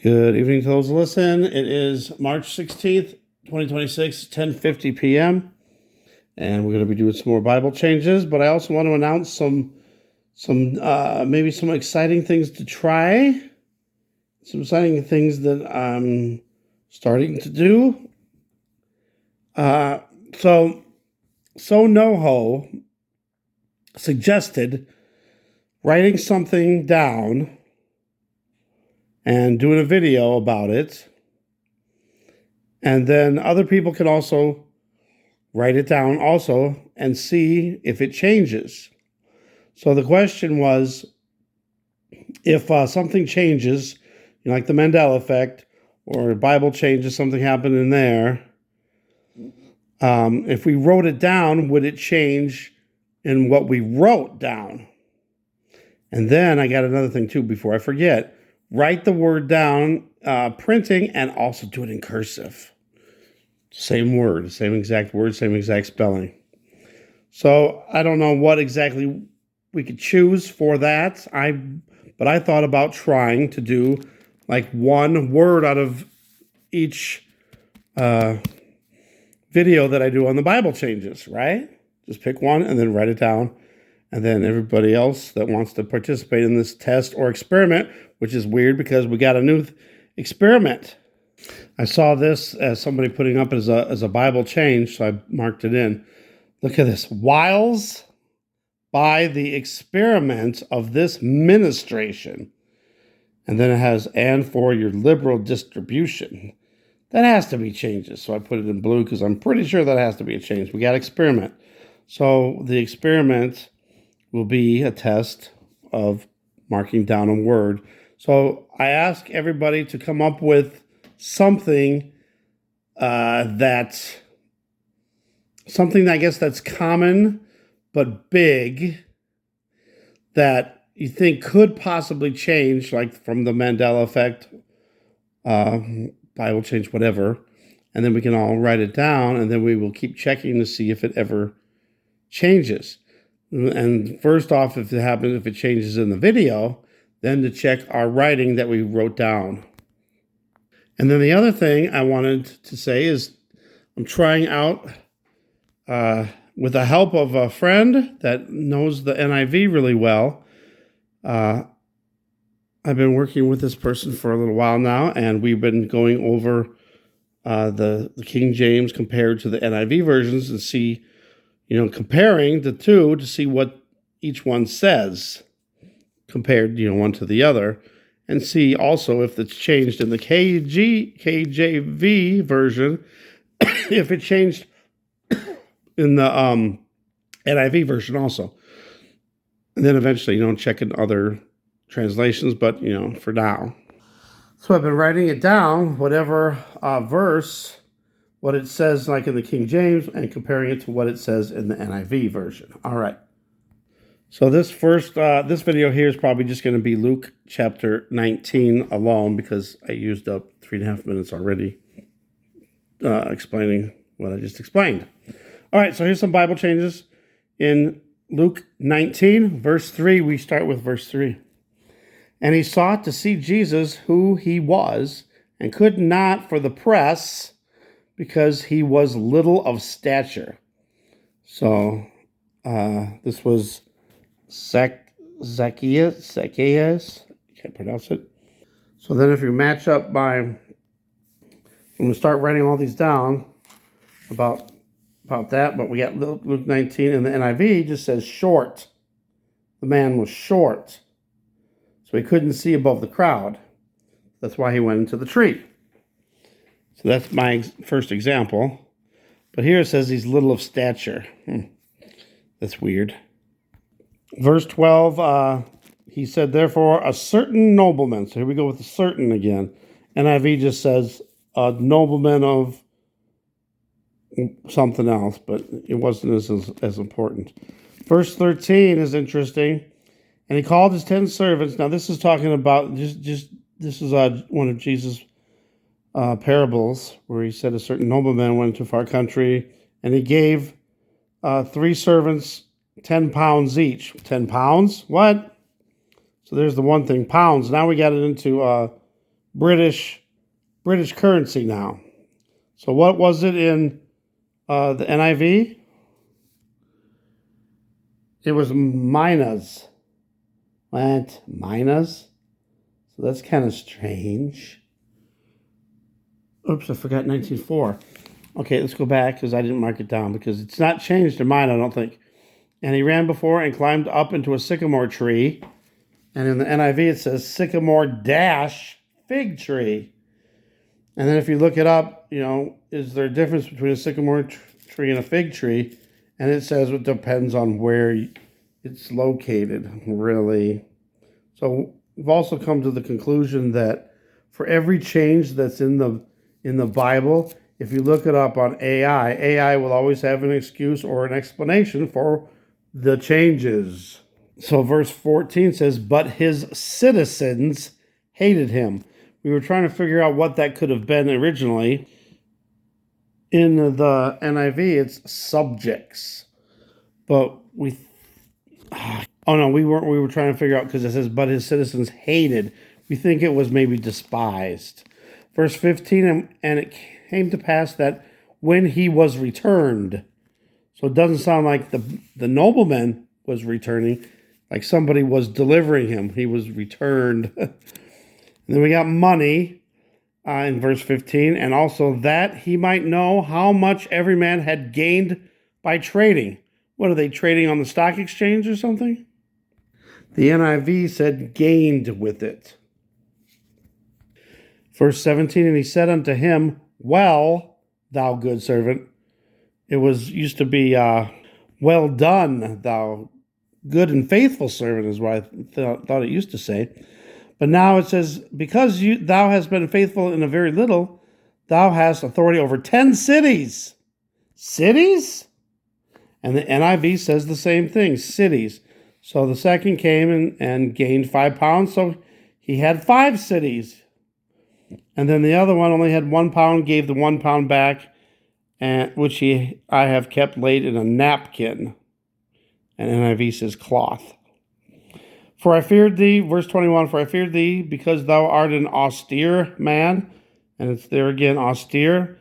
Good evening to those who listen. It is March 16th, 2026, 10:50 p.m. And we're going to be doing some more Bible changes, but I also want to announce some maybe some exciting things to try. Some exciting things that I'm starting to do. So NoHo suggested writing something down and doing a video about it. And then other people can also write it down also and see if it changes. So the question was, if something changes, like the Mandela effect, or Bible changes, something happened in there, if we wrote it down, would it change in what we wrote down? And then I got another thing too, before I forget. Write the word down, printing, and also do it in cursive. Same word, same exact word, same exact spelling. So I don't know what exactly we could choose for that. But I thought about trying to do like one word out of each video that I do on the Bible changes, right? Just pick one and then write it down. And then everybody else that wants to participate in this test or experiment, which is weird because we got a new experiment. I saw this as somebody putting up as a Bible change, so I marked it in. Look at this. Whiles by the experiment of this ministration. And then it has, and for your liberal distribution. That has to be changes. So I put it in blue because I'm pretty sure that has to be a change. We got experiment. So the experiment will be a test of marking down a word. So I ask everybody to come up with something something I guess that's common but big that you think could possibly change, like from the Mandela effect, Bible change, whatever. And then we can all write it down, and then we will keep checking to see if it ever changes. And first off, if it changes in the video, then to check our writing that we wrote down. And then the other thing I wanted to say is I'm trying out, with the help of a friend that knows the NIV really well. I've been working with this person for a little while now, and we've been going over the King James compared to the NIV versions and see, comparing the two to see what each one says compared, one to the other, and see also if it's changed in the KJV version, if it changed in the NIV version also. And then eventually, check in other translations, but, for now. So I've been writing it down, whatever verse, what it says like in the King James, and comparing it to what it says in the NIV version. All right. So this video here is probably just going to be Luke chapter 19 alone, because I used up 3.5 minutes already explaining what I just explained. All right, so here's some Bible changes in Luke 19, verse 3. We start with verse 3. And he sought to see Jesus, who he was, and could not for the press, because he was little of stature. So this was Zacchaeus. Can't pronounce it. So then if you match up I'm going to start writing all these down about that, but we got Luke 19 and the NIV just says short. The man was short, so he couldn't see above the crowd. That's why he went into the tree. So that's my first example. But here it says he's little of stature. That's weird. Verse 12, he said, therefore, a certain nobleman. So here we go with the certain again. NIV just says a nobleman of something else, but it wasn't as important. Verse 13 is interesting. And he called his 10 servants. Now this is talking about this is one of Jesus' parables, where he said a certain nobleman went to a far country, and he gave 3 servants 10 pounds each. 10 pounds? What? So there's the one thing, pounds. Now we got it into British currency now. So what was it in the NIV? It was minas. What? Minas? So that's kind of strange. Oops, I forgot 1904. Okay, let's go back because I didn't mark it down because it's not changed in mine, I don't think. And he ran before and climbed up into a sycamore tree. And in the NIV, it says sycamore dash fig tree. And then if you look it up, is there a difference between a sycamore tree and a fig tree? And it says it depends on where it's located, really. So we've also come to the conclusion that for every change that's in the Bible, if you look it up on AI will always have an excuse or an explanation for the changes. So verse 14 says, but his citizens hated him. We were trying to figure out what that could have been originally. In the NIV, it's subjects. But we were trying to figure out because it says, but his citizens hated. We think it was maybe despised. Verse 15, and it came to pass that when he was returned. So it doesn't sound like the nobleman was returning, like somebody was delivering him. He was returned. And then we got money in verse 15, and also that he might know how much every man had gained by trading. What are they trading on the stock exchange or something? The NIV said gained with it. Verse 17, and he said unto him, well, thou good servant. It used to be, well done, thou good and faithful servant is what I thought it used to say. But now it says, because thou hast been faithful in a very little, thou hast authority over 10 cities. Cities? And the NIV says the same thing, cities. So the second came and gained 5 pounds, so he had 5 cities. And then the other one only had 1 pound, gave the 1 pound back, which I have kept laid in a napkin. And NIV says cloth. For I feared thee, verse 21, for I feared thee because thou art an austere man. And it's there again, austere.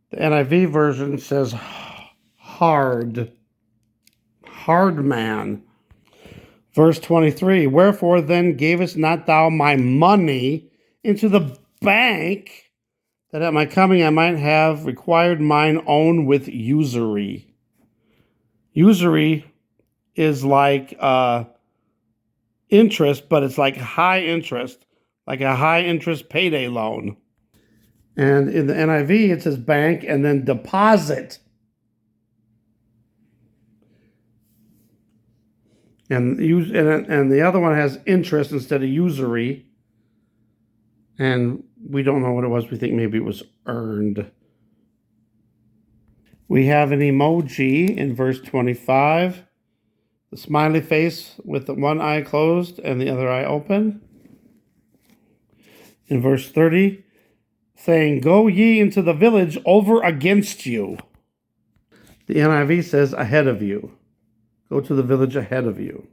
The NIV version says hard man. Verse 23, wherefore then gavest not thou my money into the bank, that at my coming I might have required mine own with usury. Usury is like interest, but it's like high interest, like a high interest payday loan. And in the NIV, it says bank and then deposit. And the other one has interest instead of usury. And we don't know what it was. We think maybe it was earned. We have an emoji in verse 25. The smiley face with the one eye closed and the other eye open. In verse 30, saying, go ye into the village over against you. The NIV says ahead of you. Go to the village ahead of you.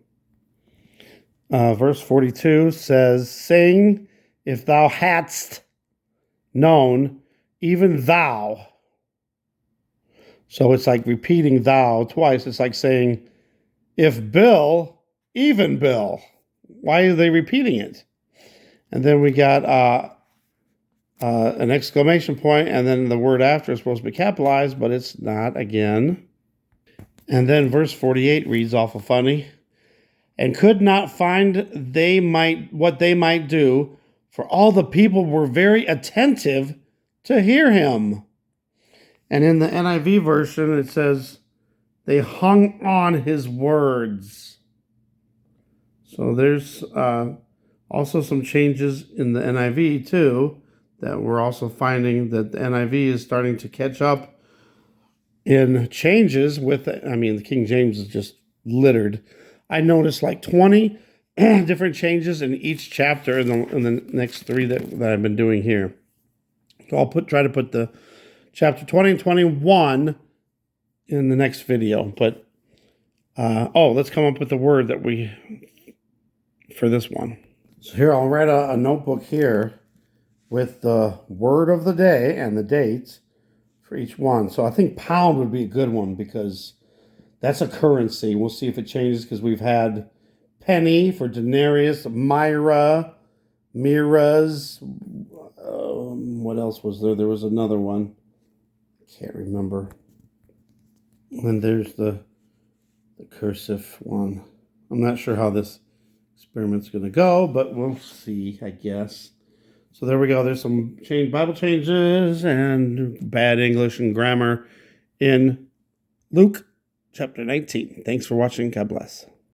Verse 42 says, saying, if thou hadst known, even thou. So it's like repeating thou twice. It's like saying, if Bill, even Bill. Why are they repeating it? And then we got an exclamation point, and then the word after is supposed to be capitalized, but it's not again. And then verse 48 reads awful funny. And could not find what they might do, for all the people were very attentive to hear him. And in the NIV version, it says, they hung on his words. So there's also some changes in the NIV too, that we're also finding that the NIV is starting to catch up in changes with, the King James is just littered. I noticed like 20 different changes in each chapter in the next 3 that I've been doing here. So I'll try to put the chapter 20 and 21 in the next video. But, let's come up with the word for this one. So here, I'll write a notebook here. with the word of the day and the dates for each one. So I think pound would be a good one because that's a currency. We'll see if it changes because we've had penny for denarius, myra, miras. What else was there? There was another one. I can't remember. And there's the cursive one. I'm not sure how this experiment's going to go, but we'll see, I guess. So there we go. There's some Bible changes and bad English and grammar in Luke chapter 19. Thanks for watching. God bless.